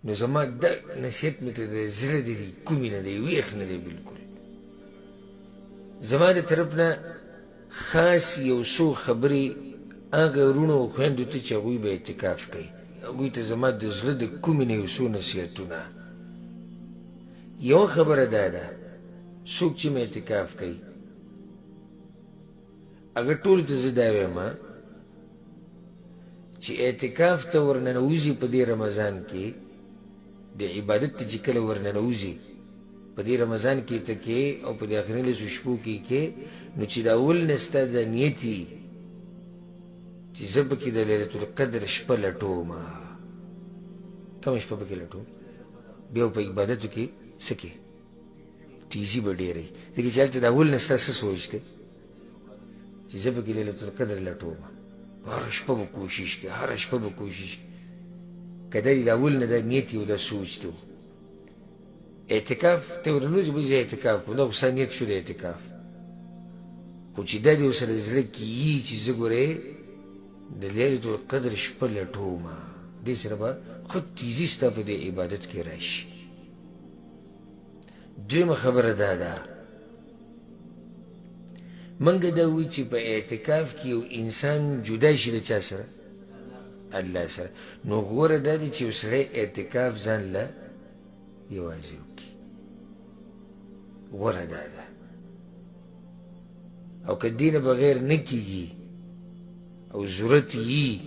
نو زما دا نصیحت مې ته د زړه د دې کومې نه دی ویښ نه دی بلکل زما د طرف نه خاص یو څو خبرې هغه وروڼو او خویندو ته چې هغوی به اعتکاف کوي هغوی ته زما د زړه د کومې نه یو څو نصیحتونه یوه خبره دا ده څوک چې مې اعتکاف کوي هغه ټولو ته زه دا وایم چې اعتکاف ته ورننوځي په دې رمضان کې د عبادت ته چې کله ورننوځي په دې رمضان کې ته کې او په دې آخري لسو شپو کې نو چې د اول نه ستا د نیت وي چې زه پکې د لیلة القدر شپه لټومه کومه شپه پکې لټوم بیا په عبادتو کې څه کې تیزي به ډېره وي ځکه چې هلته د اول نه ستا څه سوچ دی چې زه پکې لیلة القدر لټومه هره شپه به کوشش کوي هره شپه به کوشش کوي که دا د اول نه دا نیت یو دا سوچ دی اعتکاف ته ورنوځي به زه اعتکاف کوم دا خو ستا نیت شو د اعتکاف خو چې دا دې ورسره زړه کې وي چې زه ګورې د لیلة القدر شپه لټومه دې سره به ښه تیزي ستا په دې عبادت کې راشي دویمه خبره دا ده منګه دا وایي چې په اعتکاف کې یو انسان جدا شي د چا سره الله سره نو غوره دا دی چې یو سړی اعتکاف ځان له یوازې وکړي غوره دا ده او که دې نه بغیر نه کېږي او ضرورت یي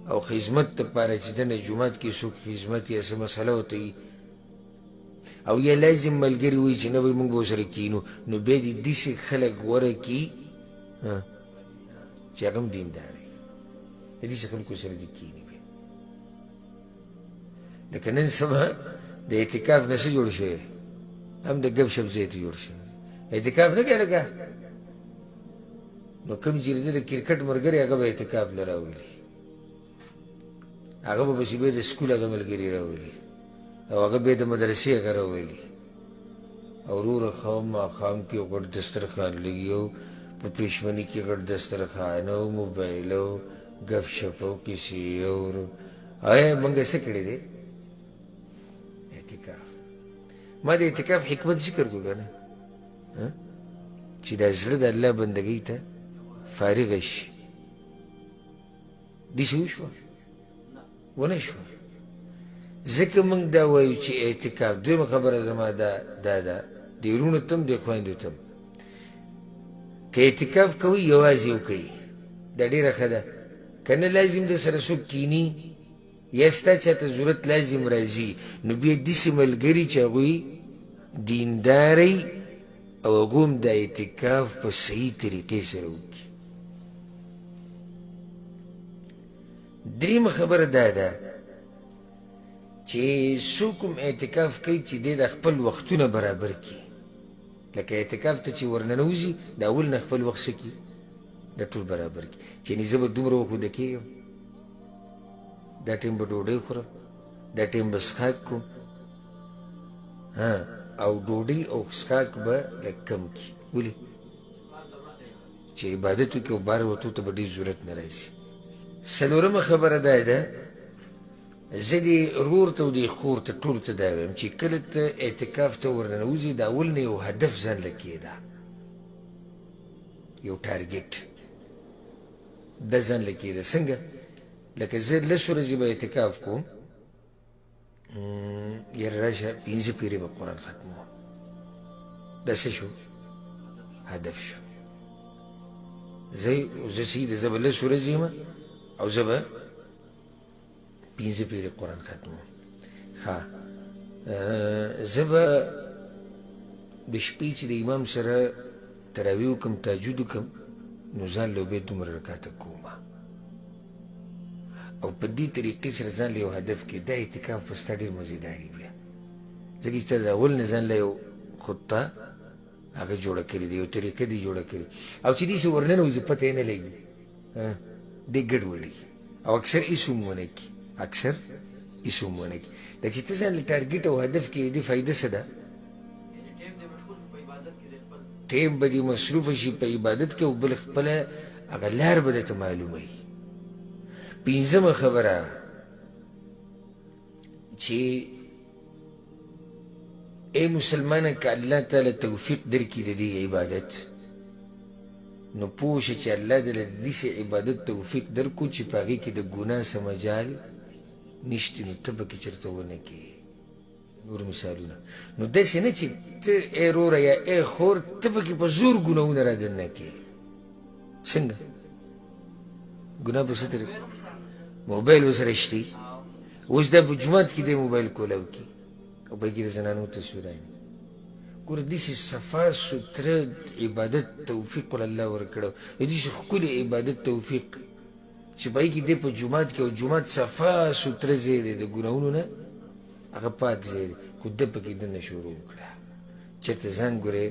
او خدمت دپاره چې دنه جومات کې څوک خدمت یا څه مسله ورته وي او یا لازم ملګري وي چې نه به موږ به ورسره کښېنو نو بیا دې داسې خلک غوره کړي چې هغه هم دیندار وي د داسې خلکو سره دې کښېني بیا لکه نن سبا د اعتکاف نه څه جوړ شوی هم د ګپ شپ ځای ته جوړ شوی اعتکاف نه کوي لکه نو کوم چې د کرکټ ملګري هغه به اعتکاف له راولي هغه به پسې بیا د سکول هغه ملګري راولي او هغه بیا د مدرسې هغه راولي او وروره ماښام کې یو غټ دسترخوان لګي او په پېشمني کې غټ دسترخوان او موبایل او ګپ شپ او کیسې او آیا موږ څه کړي دی اعتکاف ما د اعتکاف حکمت ذکر کړو که نه چې دا زړه د الله بندګۍ ته فارغه شي داسې وشوه ونه شوه ځکه موږ دا وایو چې اعتکاف دویمه خبره زما دا ده د وروڼو ته هم د خویندو ته هم که اعتکاف کوئ یوازې وکوئ دا ډېره ښه ده که نه لازم در سره څوک کښېني یا ستا چاته ضرورت لازم راځي نو بیا داسې ملګري چې هغوی دینداری او هغو هم د اعتکاف په صحیح طریقې سره وکړي دریمه خبره دا ده چې څوک هم اعتکاف کوي چې دی د خپل وختونه برابر کړي لکه اعتکاف ته چې ورننوځي د اول نه خپل وخت څه کړي د ټول برابر کړي چې یعنې زه به دومره وښوده کېږم دا ټیم به ډوډۍ خورم دا ټیم به څښاک کوم او ډوډۍ او څښاک به لږ کم کړي ولې چې عبادت وکړي او بهر وتو ته به ډېر ضرورت نه راځي څلورمه خبره دا ده زه دې رور ته او دې خور ته ټولو ته دا وایم چې کله ته اعتکاف ته ورننوځې د اول نه یو هدف ځان له کېږده یو ټارګېټ دا ځان له کېږده څنګه لکه زه لس ورځې به اعتکاف کوم یاره راشه 5 پیرې به قرآن ختموم دا څه شو هدف شو زه سید زه به لس ورځې یم او زه به 5 پیرې قرآن ختموم ښه زه به د شپې چې د امام سره تراویح وکړم تهجد وکړم نو ځان له بیا دومره رکاته کومه او په دې طریقې سره ځان له یو هدف کې دا اعتکاف به ستا ډېر مزیداري بیا ځکه چې تا د اول نه ځان له یو خطه هغه جوړه کړې ده یو طریقه دې جوړه کړې او چې داسې ورننوځي پته یې نه لګي دې ګډوډي او اکثر هېڅ هم ونه کړي اکثر هېڅ هم ونه کړي دا چې ته ځان له ټارګېټ او هدف کې دې فایده څه ده ټیم به دې مصروفه شي په عبادت کې او بل خپله هغه لار به درته معلوموي پنځمه خبره چې ای مسلمانه که الله تعالی توفیق درکړي د دې عبادت نو پوه شه چې الله دله د داسې عبادت توفیق درکړو چې په هغې کې د ګناه څه مجال نشته نو ته پکې چېرته ونه کړې نور مثالونه نو داسې نه چې ته ای روره یا ای خور ته پکې په زور ګناهونه را دننه کړې څنګه ګناه په څه طریقه موبایل ورسره شته اوس دا په جومات کې دی موبایل کولاو کړي او پکې د زنانو تصویرانې ګوره داسې صفا سوتره عبادت توفیق ول الله ورکړو داسې ښکلې عبادت توفیق چې په هغې کې دی په جومات کې او جومات صفا سوتره ځای دی د ګناهونو نه هغه پاک ځای دی خو ده پکې دننه شروع وکړه چېرته ځان ګورې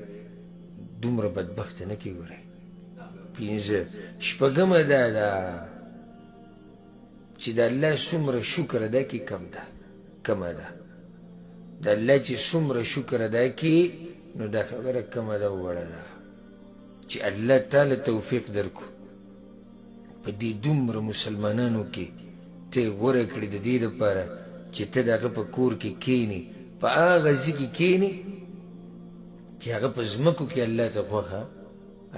دومره بدبخته نه کړي ګورې پنځه شپږمه دا ده چې د الله څومره شکر ادا کړي کمه ده د الله چې څومره شکر ادا کړي نو دا خبره کمه ده وړه ده چې الله تعالی توفیق درکو په دې دومره مسلمانانو کې ته یې غوره کړي د دې دپاره چې ته د هغه په کور کې کښېني په هغه ځای کې کښېني چې هغه په ځمکو کې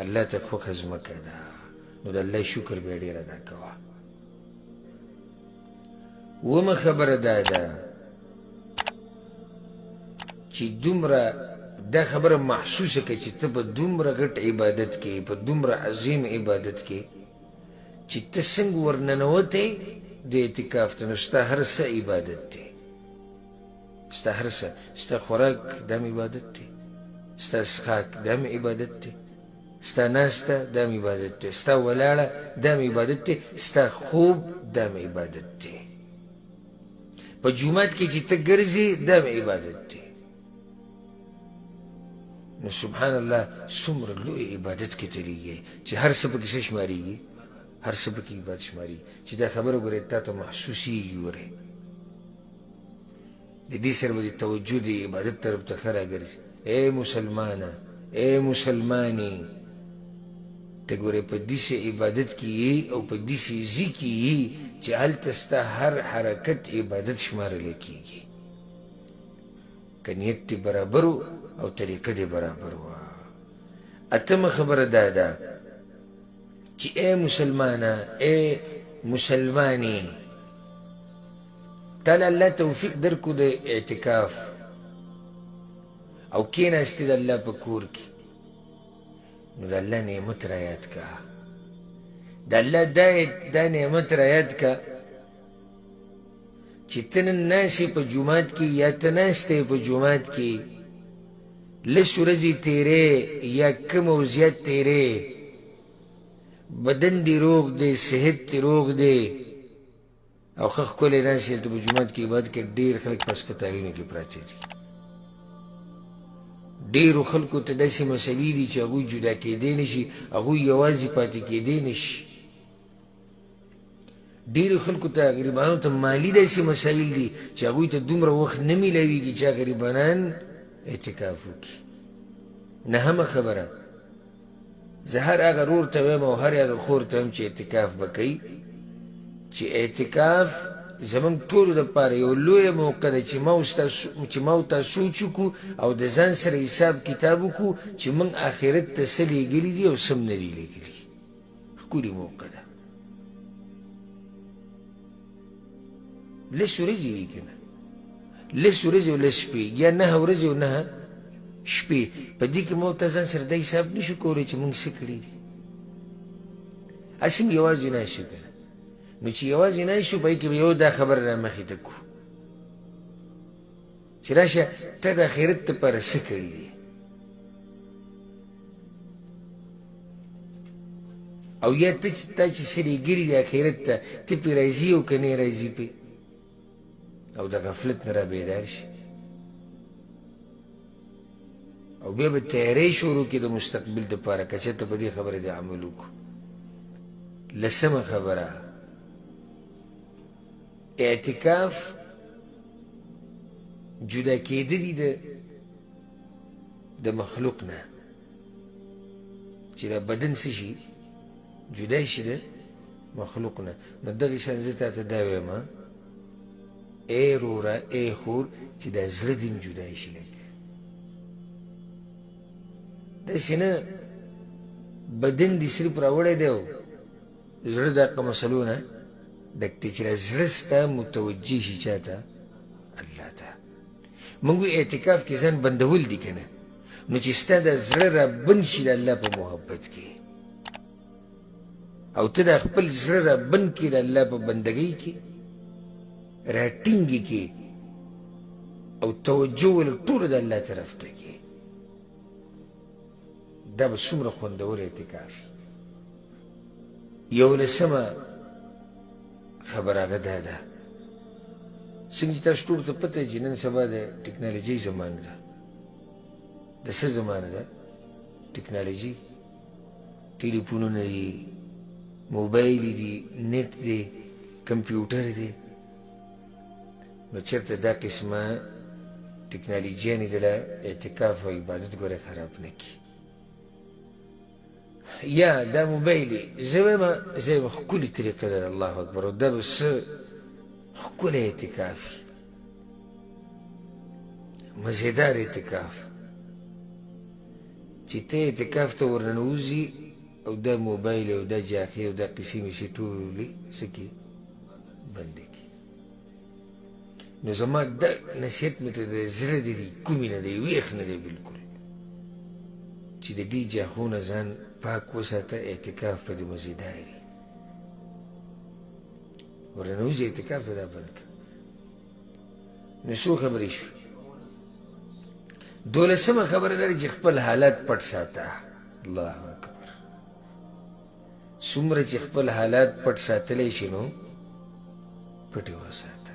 الله ته خوښه ځمکه ده نو د الله شکر بیا ډېر ادا کوه اومه خبره دا ده چې دومره دا خبره محسوسه کړه چې ته په دومره غټ عبادت کې په دومره عظیم عبادت کې چې ته څنګه ورننوتی د اعتکاف ته نو ستا هر څه عبادت دی ستا هر څه ستا خوراک دا هم عبادت دی ستا څښاک دا هم عبادت دی ستا ناسته دا هم عبادت دی ستا ولاړه دا هم عبادت دی ستا خوب دا هم عبادت دی په جومات کې چې ته ګرځې دا هم عبادت دی نو سبحان الله څومره لوی عبادت کې تلېږي چې هر څه پکې څه شمارېږي هر څه پکې عبادت شمارېږي چې دا خبره ګورې تا ته محسوسېږي ګورې د دې سره به د توجه د عبادت طرف ته ښه راګرځي ای مسلمانه ای مسلمانې ته ګورې په داسې عبادت کې یې او په داسې ځای کې یې چې هلته ستا هر حرکت عبادت شمارلی کېږي که نیت دې برابر او طریقه دې برابر وه اتمه خبره دا ده چې ای مسلمانه ای مسلمانې تعالی الله توفیق درکو د اعتکاف او کېناستې د الله په کور کې نو د الله نعمت را یاد که د الله دا نعمت را یاد که چې ته نن ناستې په جومات کې یا ته ناستې په جومات کې لس ورځې تېرې یا کم او زیات تېرې بدن دې روغ دی صحت دې روغ دی او ښه ښکلی ناستې هلته په جومات کې عبادت کې ډېر خلک په هسپتالونو کې پراته دي ډېرو خلکو ته داسې مسلې دي چې هغوی جدا کېدی نه شي هغوی یوازې پاتې کېدی نه شي ډېرو خلکو ته غریبانو ته مالي داسې مسایل دي چې هغوی ته دومره وخت نه میلاویږي چې غریبانان اعتکاف وکړي نهمه خبره زه هر هغه رور ته وایم او هر هغه خور ته وایم چې اعتکاف به کوي چې اعتکاف زمونږ ټولو دپاره یو لویه موقع ده چې ما او تاسو سوچ وکړو او د ځان سره حساب کتاب وکړو چې موږ آخرت ته څه لیږلي دي او څه هم نه دي لیږلي ښکلې موقع ده لس ورځې وي که نه لس ورځې او لس شپې یا 9 ورځې او 9 شپې په دې کې موږ ته ځان سره دا حساب نه شو کولی چې موږ څه کړي دي هسې هم یوازې ناست یو که نه نو چې یوازې ناست شو په هغې کې به یو دا خبره را مخې ته کړو چې راشه ته د آخرت دپاره څه کړي دي او یا تا چې څه لیږلي دي آخرت ته ته پرې راځي او که نه راځي پرې او د غفلت نه را بیدار شي او بیا به تیاری شروع کړي د مستقبل دپاره که چېرته په دې خبرې د عمل وکړو لسمه خبره اعتکاف جدا کېدلي د مخلوق نه چې دا بدن څه شي جدا شي د مخلوق نه نو دغه شان زه تاته دا وایم ای روره ای خور چې دا زړه دې م جدای شي لږ داسې نه بدن دې صرف راوړی دی او زړه د هغه مسلو نه ډک دی چې دا زړه ستا متوجه شي چا ته الله ته موږ وایو اعتکاف کې ځان بندول دي که نه نو چې ستا د زړه رابند شي د الله په محبت کې او ته د خپل زړه رابند کړي د الله په بندګۍ کې راټینګې کې او توجه ولې ټوله د الله طرف ته کې دا به څومره خوندور اعتکاف وي 11مه خبره هغه دا ده څنګه چې تاسو ټولو ته پته چې نن سبا د ټکنالوژۍ زمانه ده د څه زمانه ده ټکنالوژي ټلیفونونه دي موبایل دي نت دی کمپیوټر دی نو چېرته دا قسمه ټکنالوژیانې دله اعتکاف او عبادت ګوره خراب نه کړي یا دا موبایل زه وایم زه یوه ښکلې طریقه ده الله اکبر او دا به څه ښکلی اعتکاف مزیدار اعتکاف چې ته اعتکاف ته ورننوځي او دا موبایل او دا جاکې او دا قیسې میسې ټولې څه کړي بندې کړي نو زما دا نصیحت مې ته د زړه د دې کومې نه دی ویښ نه دی بلکل چې د دې جاخونه ځان پاک وساته اعتکاف په دې مزیدار وي ورننوځي اعتکاف ته دا بند کړه نو څو خبرې شوې 12مه خبره دا چې خپل حالات پټ ساته الله اکبر څومره چې خپل حالات پټ ساتلی شي نو پټ یې وساته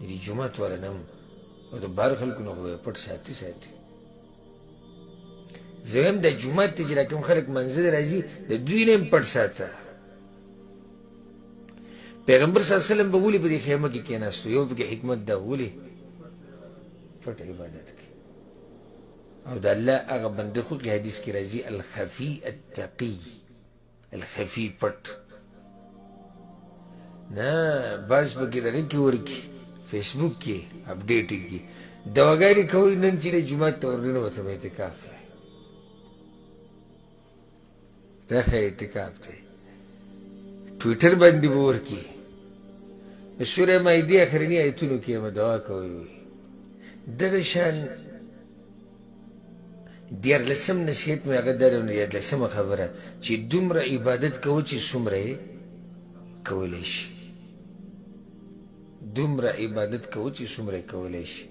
دې جومات والا نه او د بهر خلکو نه خو پټ ساتي زه وایم د جومات ته چې را کوم خلک منزل راځي د دوی نه هم پټ ساته پیغمبر صلی الله علیه وسلم به ولې په دې خیمه کې کېناستو یو پکې حکمت ده ولې پټ عبادت کوي او د الله هغه بنده خو کې حدیث کې راځي الخفي التقي الخفي پټ نه بعض پکې دغه کې ورکي فیسبوک کې اپډیټ کې دواګانې کوي نن چې جومات ته ورننوتم اعتکاف دا ښه اعتکاف دی ټویټر باندې به ورکي سوره مایدې اخرني ایتونو کې به دعا کوي دغه شان 14 نصیحت مې هغه دا دی 14مه خبره چې دومره عبادت کوو چې څومره یې کولی شي دومره عبادت کوو چې څومره یې کولی شي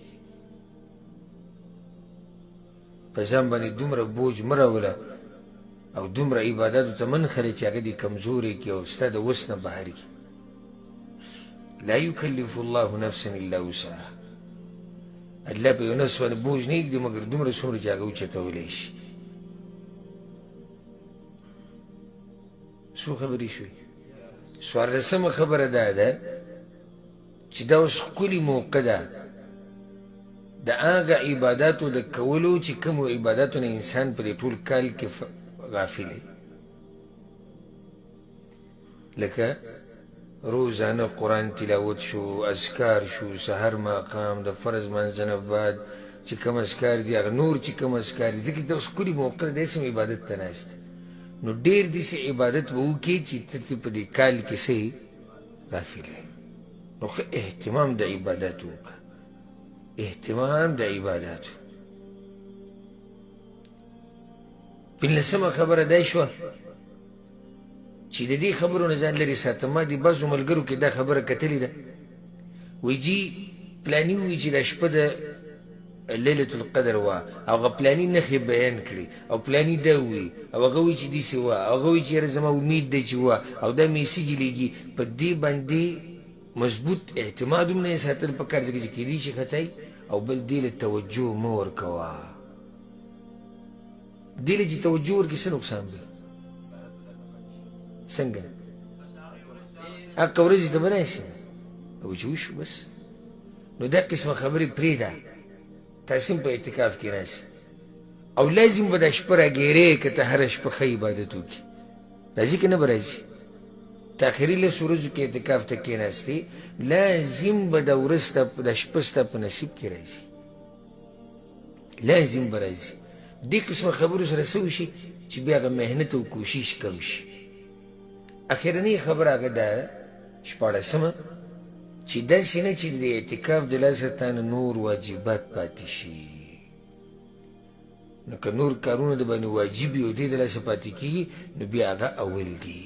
په ځان باندې دومره بوج مه راوله او دومره عباداتو ته من خلې چې هغه دې کمزورې کړي او ستا د وس نه بهر کړي لا یکلف الله نفسا الا وسعها الله په یو نفس باندې بوج نه ایږدي مګر دومره څومره چې هغه اوچتولی شي څو خبرې شوې 14مه خبره دا ده چې دا اوس ښکلې موقع ده د هغه عباداتو د کولو چې کومو عباداتو نه انسان په دې ټول کال کې غافل دی لکه روزانه قرآن تلاوت شو اذکار شو سحر ماقام د فرض منځ نه بعد چې کوم اذکار دي هغه نور چې کوم اذکار دي ځکه دا اوس ښکلې موقع ده داسې عبادت ته ناست نو ډېر داسې عبادت به وکړي چې ته په دې کال کې څه غافل یې نو ښه اهتمام د عباداتو وکړه اهتمام د عباداتو 15مه خبره دا شوه چې د دې خبرو نه ځان لرې ساته ما دې بعضو ملګرو کې دا خبره کتلې ده وایي جي پلاني ووایي چې دا شپه د لیلة القدر وه او هغه پلاني نښې بیان کړي او پلاني دا ووایي او هغه وایي چې داسې وه او هغه وایي چې یاره زما امید دی چې وه او دا میسیج یې لیږي په دې باندې مضبوط اعتماد هم نه یې ساتل پکار ځکه چې کیدای شي خطا او بل دې له توجه مه ورکوه دې له چې توجه ورکړي څه نقصان دی څنګه حق ورځې ته به ناسي او چې وشو بس نو دا قسمه خبرې پرېږده تاسې هم په اعتکاف کې ناسي او لازم به دا شپه راګیرې که ته هره شپه ښه عبادت وکړي راځي که نه به راځي په آخري لسو ورځو کې اعتکاف ته کېناستې لازم به دا ورځ ستا دا شپه ستا په نصیب کې راځي لازم به راځي دې قسمه خبرو سره څه وشي چې بیا هغه محنت او کوشش کم شي اخرنۍ خبره هغه ده شپاړسمه چې داسې نه چې د اعتکاف د لاسه تا نه نور واجبات پاتې شي نو که نور کارونه د باندې واجب وي او دې د لاسه پاتې کېږي نو بیا هغه اول دي